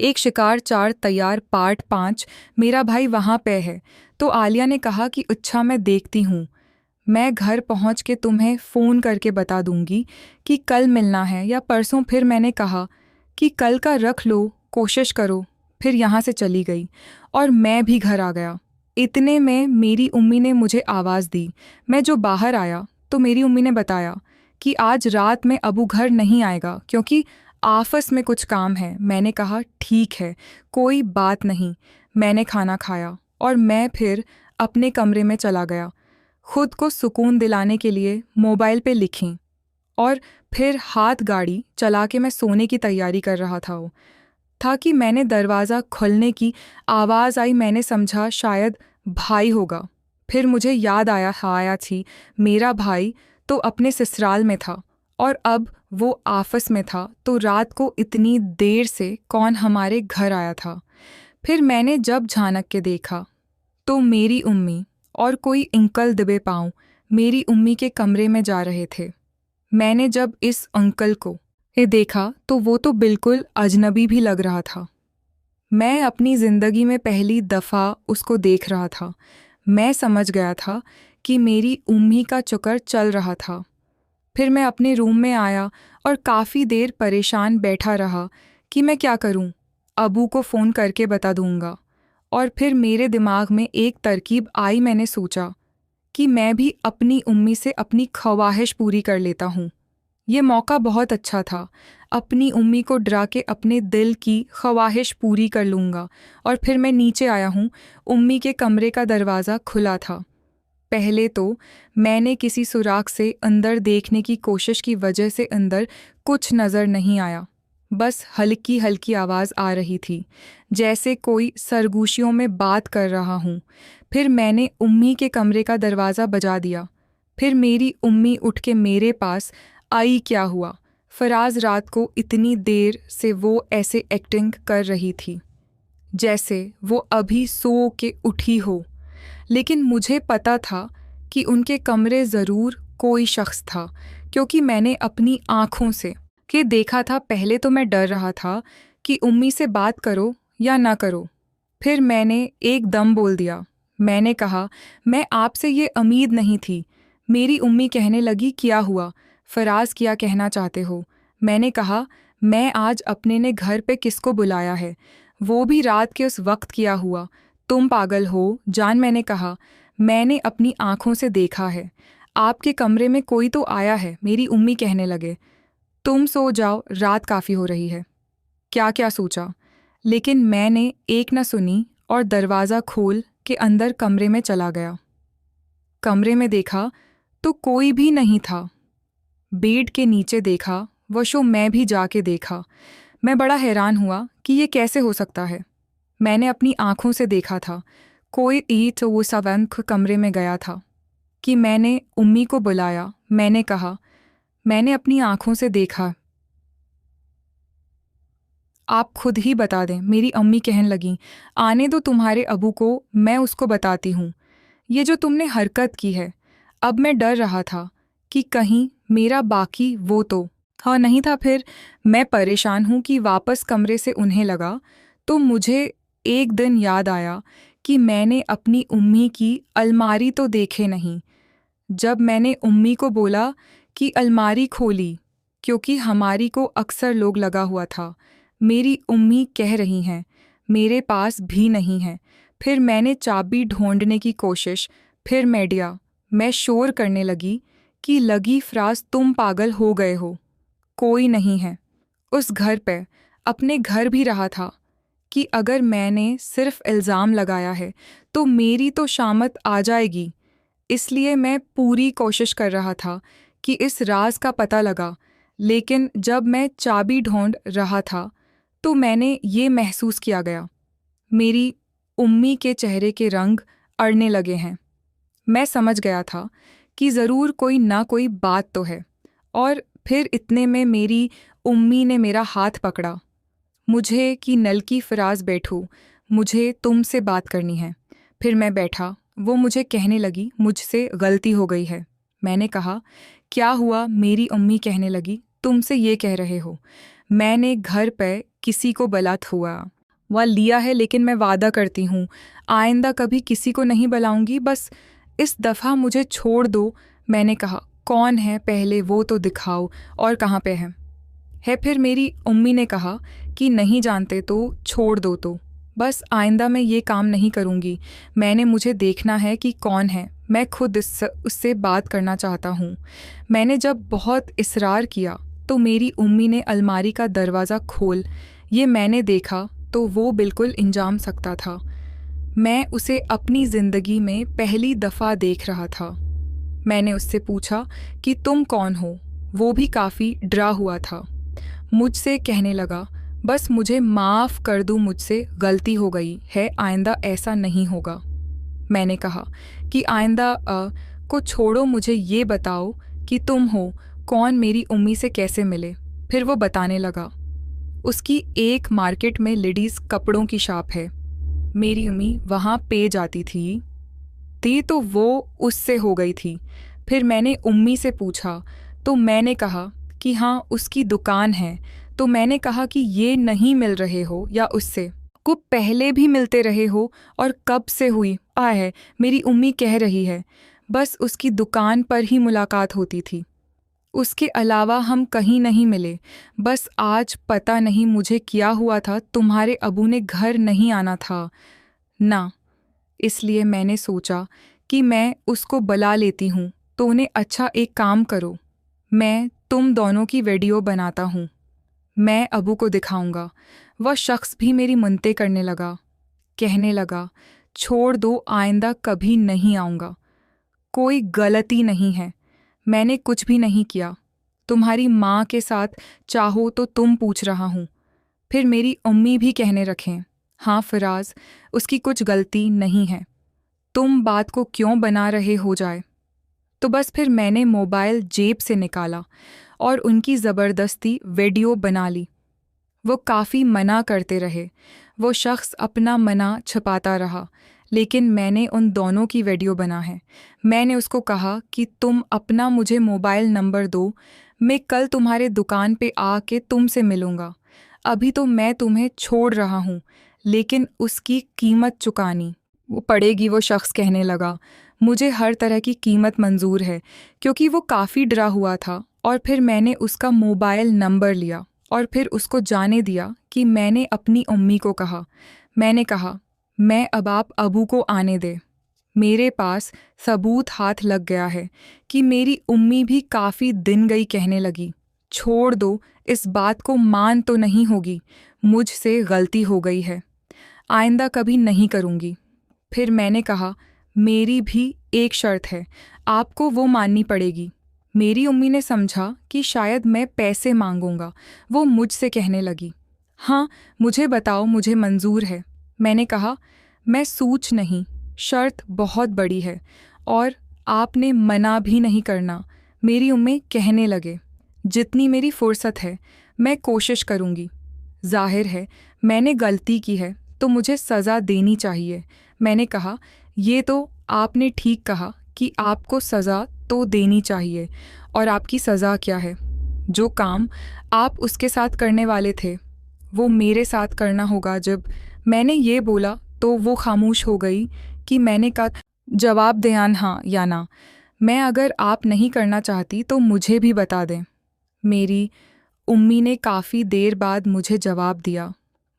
एक शिकार 4 तैयार पार्ट 5। मेरा भाई वहाँ पे है। तो आलिया ने कहा कि अच्छा मैं देखती हूँ। मैं घर पहुँच के तुम्हें फ़ोन करके बता दूँगी कि कल मिलना है या परसों। फिर मैंने कहा कि कल का रख लो, कोशिश करो। फिर यहाँ से चली गई और मैं भी घर आ गया। इतने में मेरी उम्मी ने मुझे आवाज़ दी। मैं जो बाहर आया तो मेरी उम्मी ने बताया कि आज रात में अबू घर नहीं आएगा क्योंकि आपस में कुछ काम है। मैंने कहा ठीक है, कोई बात नहीं। मैंने खाना खाया और मैं फिर अपने कमरे में चला गया। खुद को सुकून दिलाने के लिए मोबाइल पे लिखी और फिर हाथ गाड़ी चला के मैं सोने की तैयारी कर रहा था कि मैंने दरवाज़ा खुलने की आवाज़ आई। मैंने समझा शायद भाई होगा। फिर मुझे याद आया थी मेरा भाई तो अपने ससुराल में था और अब वो आपस में था, तो रात को इतनी देर से कौन हमारे घर आया था। फिर मैंने जब झांक के देखा तो मेरी उम्मी और कोई अंकल दबे पाँव मेरी उम्मी के कमरे में जा रहे थे। मैंने जब इस अंकल को देखा तो वो तो बिल्कुल अजनबी भी लग रहा था। मैं अपनी ज़िंदगी में पहली दफ़ा उसको देख रहा था। मैं समझ गया था कि मेरी उम्मी का चक्कर चल रहा था। फिर मैं अपने रूम में आया और काफ़ी देर परेशान बैठा रहा कि मैं क्या करूं। अबू को फ़ोन करके बता दूंगा। और फिर मेरे दिमाग में एक तरकीब आई। मैंने सोचा कि मैं भी अपनी उम्मी से अपनी ख्वाहिश पूरी कर लेता हूँ। ये मौका बहुत अच्छा था। अपनी उम्मी को डरा के अपने दिल की ख्वाहिश पूरी कर लूँगा। और फिर मैं नीचे आया हूँ। उम्मी के कमरे का दरवाज़ा खुला था। पहले तो मैंने किसी सुराख से अंदर देखने की कोशिश की वजह से अंदर कुछ नज़र नहीं आया। बस हल्की हल्की आवाज़ आ रही थी, जैसे कोई सरगोशियों में बात कर रहा हूँ। फिर मैंने उम्मी के कमरे का दरवाज़ा बजा दिया। फिर मेरी उम्मी उठ के मेरे पास आई। क्या हुआ? फराज रात को इतनी देर से वो ऐसे एक्टिंग कर रही थी जैसे वो अभी सो के उठी हो। लेकिन मुझे पता था कि उनके कमरे ज़रूर कोई शख्स था, क्योंकि मैंने अपनी आँखों से देखा था। पहले तो मैं डर रहा था कि उम्मी से बात करो या ना करो। फिर मैंने एकदम बोल दिया। मैंने कहा, मैं आपसे ये उम्मीद नहीं थी। मेरी उम्मी कहने लगी, क्या हुआ फराज, क्या कहना चाहते हो? मैंने कहा, मैं आज अपने ने घर पे किसको बुलाया है, वो भी रात के उस वक्त किया हुआ। तुम पागल हो जान। मैंने कहा, मैंने अपनी आँखों से देखा है। आपके कमरे में कोई तो आया है। मेरी उम्मी कहने लगे, तुम सो जाओ, रात काफ़ी हो रही है। क्या क्या सोचा, लेकिन मैंने एक न सुनी और दरवाज़ा खोल के अंदर कमरे में चला गया। कमरे में देखा तो कोई भी नहीं था। बेड के नीचे देखा, वशो मैं भी जाके देखा। मैं बड़ा हैरान हुआ कि ये कैसे हो सकता है। मैंने अपनी आँखों से देखा था। कोई ईट वो सवंक कमरे में गया था कि मैंने उम्मी को बुलाया। मैंने कहा, मैंने अपनी आँखों से देखा, आप खुद ही बता दें। मेरी अम्मी कहने लगी, आने दो तुम्हारे अबू को, मैं उसको बताती हूँ ये जो तुमने हरकत की है। अब मैं डर रहा था कि कहीं मेरा बाकी वो तो हाँ नहीं था। फिर मैं परेशान हूँ कि वापस कमरे से उन्हें लगा तो मुझे एक दिन याद आया कि मैंने अपनी उम्मी की अलमारी तो देखे नहीं। जब मैंने उम्मी को बोला कि अलमारी खोली, क्योंकि हमारी को अक्सर लोग लगा हुआ था, मेरी उम्मी कह रही हैं मेरे पास भी नहीं है। फिर मैंने चाबी ढूंढने की कोशिश। फिर मैं शोर करने लगी कि लगी फराज, तुम पागल हो गए हो, कोई नहीं है उस घर पे। अपने घर भी रहा था कि अगर मैंने सिर्फ इल्ज़ाम लगाया है तो मेरी तो शामत आ जाएगी। इसलिए मैं पूरी कोशिश कर रहा था कि इस राज का पता लगा। लेकिन जब मैं चाबी ढूंढ रहा था तो मैंने ये महसूस किया गया, मेरी उम्मी के चेहरे के रंग अड़ने लगे हैं। मैं समझ गया था कि ज़रूर कोई ना कोई बात तो है। और फिर इतने में मेरी उम्मी ने मेरा हाथ पकड़ा मुझे कि नलकी फराज बैठो, मुझे तुमसे बात करनी है। फिर मैं बैठा। वो मुझे कहने लगी, मुझसे गलती हो गई है। मैंने कहा, क्या हुआ? मेरी अम्मी कहने लगी, तुमसे ये कह रहे हो। मैंने घर पे किसी को बलात हुआ। वह लिया है, लेकिन मैं वादा करती हूँ आइंदा कभी किसी को नहीं बुलाऊंगी। बस इस दफ़ा मुझे छोड़ दो। मैंने कहा, कौन है पहले वो तो दिखाओ, और कहाँ पे है? फिर मेरी उम्मी ने कहा कि नहीं जानते तो छोड़ दो। तो बस आइंदा मैं ये काम नहीं करूँगी। मुझे देखना है कि कौन है। मैं खुद उससे बात करना चाहता हूँ। मैंने जब बहुत इसरार किया तो मेरी उम्मी ने अलमारी का दरवाज़ा खोल। ये मैंने देखा तो वो बिल्कुल इंजाम सकता था। मैं उसे अपनी ज़िंदगी में पहली दफ़ा देख रहा था। मैंने उससे पूछा कि तुम कौन हो? वो भी काफ़ी डरा हुआ था। मुझसे कहने लगा, बस मुझे माफ़ कर दो, मुझसे गलती हो गई है, आइंदा ऐसा नहीं होगा। मैंने कहा कि आइंदा को छोड़ो, मुझे ये बताओ कि तुम हो कौन, मेरी उम्मी से कैसे मिले? फिर वो बताने लगा, उसकी एक मार्केट में लेडीज़ कपड़ों की शॉप है, मेरी उम्मी वहाँ पे जाती थी तो वो उससे हो गई थी। फिर मैंने उम्मी से पूछा तो मैंने कहा कि हाँ उसकी दुकान है। तो मैंने कहा कि ये नहीं मिल रहे हो या उससे को पहले भी मिलते रहे हो, और कब से हुई है? मेरी उम्मी कह रही है बस उसकी दुकान पर ही मुलाकात होती थी, उसके अलावा हम कहीं नहीं मिले। बस आज पता नहीं मुझे क्या हुआ था, तुम्हारे अबू ने घर नहीं आना था ना, इसलिए मैंने सोचा कि मैं उसको बुला लेती हूँ। तो उन्हें अच्छा एक काम करो, मैं तुम दोनों की वीडियो बनाता हूँ, मैं अबू को दिखाऊंगा। वह शख्स भी मेरी मिन्नतें करने लगा, कहने लगा, छोड़ दो, आइंदा कभी नहीं आऊँगा। कोई गलती नहीं है, मैंने कुछ भी नहीं किया, तुम्हारी माँ के साथ चाहो तो तुम पूछ रहा हूँ। फिर मेरी उम्मी भी कहने रखें, हाँ फराज, उसकी कुछ गलती नहीं है, तुम बात को क्यों बना रहे हो जाए? तो बस फिर मैंने मोबाइल जेब से निकाला और उनकी ज़बरदस्ती वीडियो बना ली। वो काफ़ी मना करते रहे, वो शख्स अपना मना छिपाता रहा, लेकिन मैंने उन दोनों की वीडियो बना है। मैंने उसको कहा कि तुम अपना मुझे मोबाइल नंबर दो, मैं कल तुम्हारे दुकान पे आके तुमसे मिलूँगा। अभी तो मैं तुम्हें छोड़ रहा हूँ, लेकिन उसकी कीमत चुकानी वो पड़ेगी। वो शख्स कहने लगा, मुझे हर तरह की कीमत मंजूर है, क्योंकि वो काफ़ी डरा हुआ था। और फिर मैंने उसका मोबाइल नंबर लिया और फिर उसको जाने दिया कि मैंने अपनी उम्मी को कहा। मैंने कहा, मैं अब आप अबू को आने दे, मेरे पास सबूत हाथ लग गया है कि मेरी उम्मी भी काफ़ी दिन गई कहने लगी, छोड़ दो, इस बात को मान तो नहीं होगी, मुझसे गलती हो गई है, आइंदा कभी नहीं करूँगी। फिर मैंने कहा, मेरी भी एक शर्त है, आपको वो माननी पड़ेगी। मेरी उम्मी ने समझा कि शायद मैं पैसे मांगूंगा। वो मुझसे कहने लगी, हाँ मुझे बताओ, मुझे मंजूर है। मैंने कहा, मैं सूच नहीं, शर्त बहुत बड़ी है और आपने मना भी नहीं करना। मेरी उम्मी कहने लगे, जितनी मेरी फुर्सत है मैं कोशिश करूँगी। जाहिर है मैंने गलती की है तो मुझे सज़ा देनी चाहिए। मैंने कहा, ये तो आपने ठीक कहा कि आपको सज़ा तो देनी चाहिए, और आपकी सज़ा क्या है? जो काम आप उसके साथ करने वाले थे वो मेरे साथ करना होगा। जब मैंने ये बोला तो वो खामोश हो गई कि मैंने कहा, जवाब दें हाँ या ना। मैं अगर आप नहीं करना चाहती तो मुझे भी बता दें। मेरी उम्मी ने काफ़ी देर बाद मुझे जवाब दिया।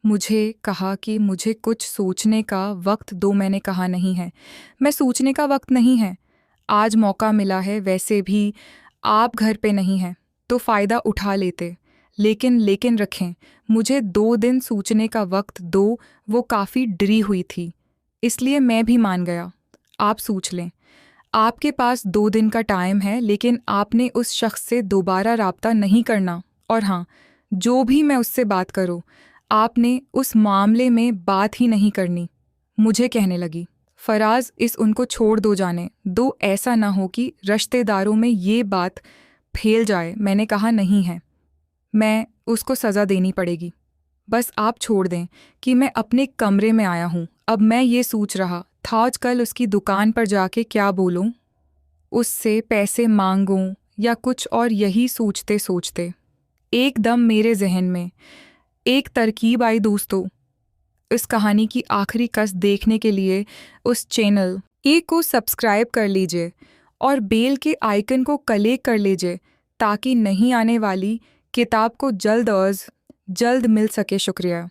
मुझे कहा कि मुझे कुछ सोचने का वक्त दो। मैंने कहा, नहीं है, मैं सोचने का वक्त नहीं है, आज मौका मिला है, वैसे भी आप घर पे नहीं हैं तो फ़ायदा उठा लेते, लेकिन रखें, मुझे 2 दिन सोचने का वक्त दो। वो काफ़ी डरी हुई थी, इसलिए मैं भी मान गया। आप सोच लें, आपके पास 2 दिन का टाइम है, लेकिन आपने उस शख्स से दोबारा राब्ता नहीं करना, और हाँ, जो भी मैं उससे बात करूँ आपने उस मामले में बात ही नहीं करनी। मुझे कहने लगी, फराज, इस उनको छोड़ दो, जाने दो, ऐसा ना हो कि रिश्तेदारों में ये बात फैल जाए। मैंने कहा, नहीं है, मैं उसको सज़ा देनी पड़ेगी, बस आप छोड़ दें कि मैं अपने कमरे में आया हूँ। अब मैं ये सोच रहा था आजकल उसकी दुकान पर जाके क्या बोलूँ, उससे पैसे मांगूँ या कुछ और। यही सोचते सोचते एकदम मेरे जहन में एक तरकीब आई दोस्तों, इस कहानी की आखिरी कस देखने के लिए उस चैनल को सब्सक्राइब कर लीजिए और बेल के आइकन को क्लिक कर लीजिए ताकि नहीं आने वाली किताब को जल्द मिल सके। शुक्रिया।